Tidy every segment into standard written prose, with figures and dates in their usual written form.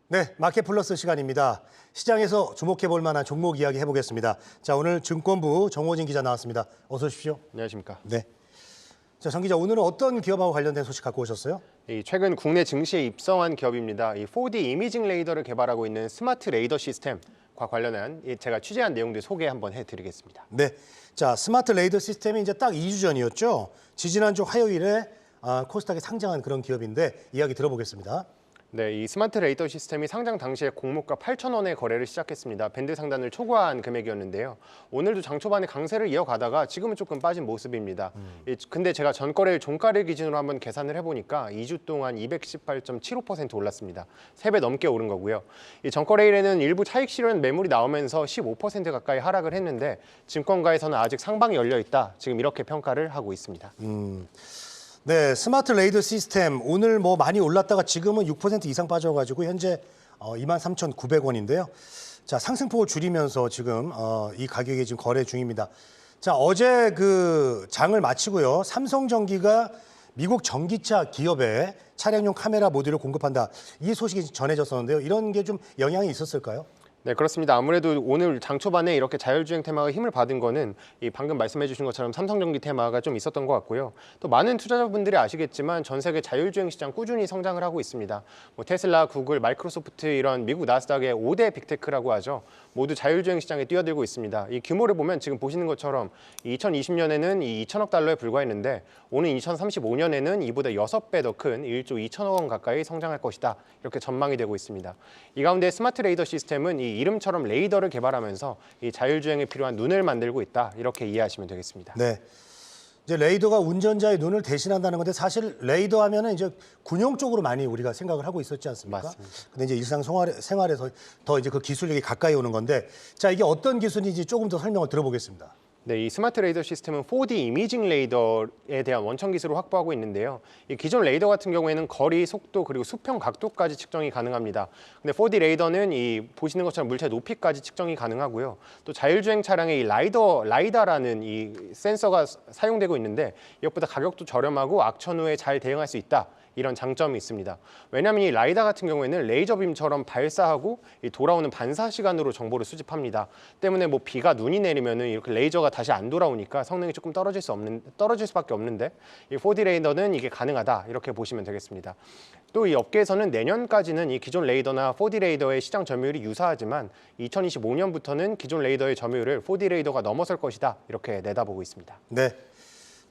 네, 마켓 플러스 시간입니다. 시장에서 주목해 볼 만한 종목 이야기 해보겠습니다. 자, 오늘 증권부 정호진 기자 나왔습니다. 어서 오십시오. 안녕하십니까. 네. 자, 정 기자, 오늘은 어떤 기업하고 관련된 소식 갖고 오셨어요? 최근 국내 증시에 입성한 기업입니다. 이 4D 이미징 레이더를 개발하고 있는 스마트 레이더 시스템과 관련한 제가 취재한 내용들 소개 한번 해드리겠습니다. 네. 자, 스마트 레이더 시스템이 이제 딱 2주 전이었죠. 지지난주 화요일에 코스닥에 상장한 그런 기업인데 이야기 들어보겠습니다. 네, 이 스마트 레이더 시스템이 상장 당시에 공모가 8,000원에 거래를 시작했습니다. 밴드 상단을 초과한 금액이었는데요. 오늘도 장 초반에 강세를 이어가다가 지금은 조금 빠진 모습입니다. 근데 제가 전거래일 종가를 기준으로 한번 계산을 해보니까 2주 동안 218.75% 올랐습니다. 3배 넘게 오른 거고요. 이 전거래일에는 일부 차익 실현 매물이 나오면서 15% 가까이 하락을 했는데 증권가에서는 아직 상방이 열려 있다. 지금 이렇게 평가를 하고 있습니다. 네, 스마트 레이더 시스템 오늘 뭐 많이 올랐다가 지금은 6% 이상 빠져가지고 현재 23,900원인데요. 자, 상승폭을 줄이면서 지금 이 가격이 지금 거래 중입니다. 자, 어제 그 장을 마치고요. 삼성전기가 미국 전기차 기업에 차량용 카메라 모듈을 공급한다. 이 소식이 전해졌었는데요. 이런 게 좀 영향이 있었을까요? 네, 그렇습니다. 아무래도 오늘 장 초반에 이렇게 자율주행 테마가 힘을 받은 거는 이 방금 말씀해 주신 것처럼 삼성전기 테마가 좀 있었던 것 같고요. 또 많은 투자자분들이 아시겠지만 전 세계 자율주행 시장 꾸준히 성장을 하고 있습니다. 뭐 테슬라, 구글, 마이크로소프트 이런 미국 나스닥의 5대 빅테크라고 하죠. 모두 자율주행 시장에 뛰어들고 있습니다. 이 규모를 보면 지금 보시는 것처럼 2020년에는 이 2천억 달러에 불과했는데 오는 2035년에는 이보다 6배 더 큰 1조 2천억 원 가까이 성장할 것이다. 이렇게 전망이 되고 있습니다. 이 가운데 스마트 레이더 시스템은 이 이름처럼 레이더를 개발하면서 이 자율주행에 필요한 눈을 만들고 있다. 이렇게 이해하시면 되겠습니다. 네. 이제 레이더가 운전자의 눈을 대신한다는 건데 사실 레이더 하면은 이제 군용 쪽으로 많이 우리가 생각을 하고 있었지 않습니까? 맞습니다. 근데 이제 생활에서 더 이제 그 기술력이 가까이 오는 건데 자, 이게 어떤 기술인지 조금 더 설명을 들어보겠습니다. 네, 이 스마트 레이더 시스템은 4D 이미징 레이더에 대한 원천 기술을 확보하고 있는데요. 이 기존 레이더 같은 경우에는 거리, 속도 그리고 수평 각도까지 측정이 가능합니다. 근데 4D 레이더는 이 보시는 것처럼 물체 높이까지 측정이 가능하고요. 또 자율주행 차량에 이 라이다라는 이 센서가 사용되고 있는데 이것보다 가격도 저렴하고 악천 후에 잘 대응할 수 있다. 이런 장점이 있습니다. 왜냐하면 이 라이다 같은 경우에는 레이저빔처럼 발사하고 이 돌아오는 반사 시간으로 정보를 수집합니다. 때문에 뭐 비가 눈이 내리면은 이렇게 레이저가 다시 안 돌아오니까 성능이 조금 떨어질 수밖에 없는데 이 4D 레이더는 이게 가능하다 이렇게 보시면 되겠습니다. 또 이 업계에서는 내년까지는 이 기존 레이더나 4D 레이더의 시장 점유율이 유사하지만 2025년부터는 기존 레이더의 점유율을 4D 레이더가 넘어설 것이다 이렇게 내다보고 있습니다. 네.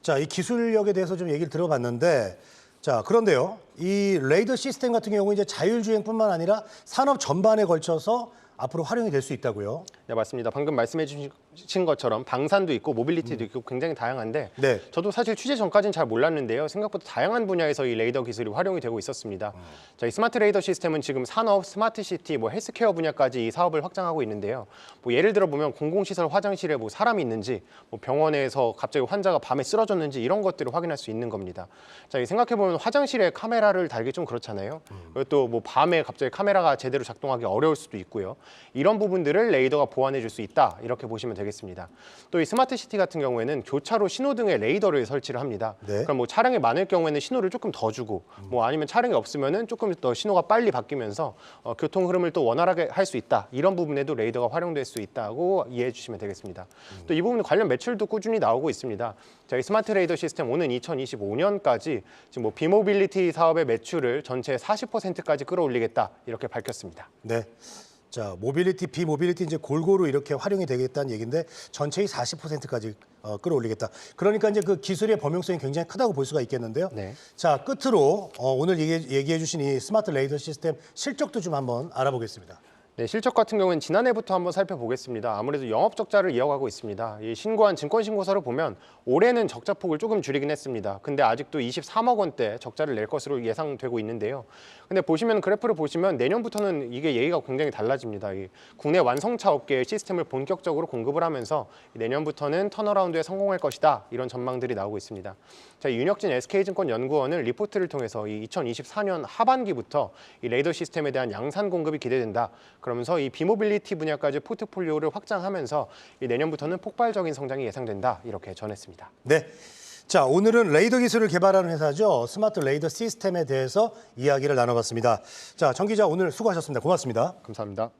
자, 이 기술력에 대해서 좀 얘기를 들어봤는데 자, 그런데요. 이 레이더 시스템 같은 경우 이제 자율주행뿐만 아니라 산업 전반에 걸쳐서 앞으로 활용이 될 수 있다고요. 네, 맞습니다. 방금 말씀해 주신 것처럼 방산도 있고 모빌리티도 있고 굉장히 다양한데 네. 저도 사실 취재 전까지는 잘 몰랐는데요. 생각보다 다양한 분야에서 이 레이더 기술이 활용이 되고 있었습니다. 자, 이 스마트 레이더 시스템은 지금 산업, 스마트 시티, 뭐 헬스케어 분야까지 이 사업을 확장하고 있는데요. 뭐 예를 들어 보면 공공시설 화장실에 뭐 사람이 있는지, 뭐 병원에서 갑자기 환자가 밤에 쓰러졌는지 이런 것들을 확인할 수 있는 겁니다. 자, 이 생각해 보면 화장실에 카메라를 달기 좀 그렇잖아요. 그리고 또 뭐 밤에 갑자기 카메라가 제대로 작동하기 어려울 수도 있고요. 이런 부분들을 레이더가 보완해 줄 수 있다 이렇게 보시면 되겠습니다. 또 이 스마트 시티 같은 경우에는 교차로 신호등에 레이더를 설치를 합니다. 네. 그럼 뭐 차량이 많을 경우에는 신호를 조금 더 주고 뭐 아니면 차량이 없으면은 조금 더 신호가 빨리 바뀌면서 교통 흐름을 또 원활하게 할 수 있다. 이런 부분에도 레이더가 활용될 수 있다고 이해해 주시면 되겠습니다. 또 이 부분 관련 매출도 꾸준히 나오고 있습니다. 자, 이 스마트 레이더 시스템 오는 2025년까지 지금 뭐 비모빌리티 사업의 매출을 전체 40%까지 끌어올리겠다 이렇게 밝혔습니다. 네. 자, 모빌리티, 비모빌리티 이제 골고루 이렇게 활용이 되겠다는 얘기인데 전체의 40%까지 끌어올리겠다. 그러니까 이제 그 기술의 범용성이 굉장히 크다고 볼 수가 있겠는데요. 네. 자, 끝으로 오늘 얘기해 주신 이 스마트 레이더 시스템 실적도 좀 한번 알아보겠습니다. 네, 실적 같은 경우는 지난해부터 한번 살펴보겠습니다. 아무래도 영업 적자를 이어가고 있습니다. 이 신고한 증권 신고서를 보면 올해는 적자폭을 조금 줄이긴 했습니다. 근데 아직도 23억 원대 적자를 낼 것으로 예상되고 있는데요. 근데 보시면 그래프를 보시면 내년부터는 이게 얘기가 굉장히 달라집니다. 이 국내 완성차 업계의 시스템을 본격적으로 공급을 하면서 내년부터는 턴어라운드에 성공할 것이다. 이런 전망들이 나오고 있습니다. 자, 윤혁진 SK증권 연구원은 리포트를 통해서 이 2024년 하반기부터 이 레이더 시스템에 대한 양산 공급이 기대된다. 그러면서 이 비모빌리티 분야까지 포트폴리오를 확장하면서 이 내년부터는 폭발적인 성장이 예상된다. 이렇게 전했습니다. 네. 자, 오늘은 레이더 기술을 개발하는 회사죠. 스마트 레이더 시스템에 대해서 이야기를 나눠봤습니다. 자, 정 기자 오늘 수고하셨습니다. 고맙습니다. 감사합니다.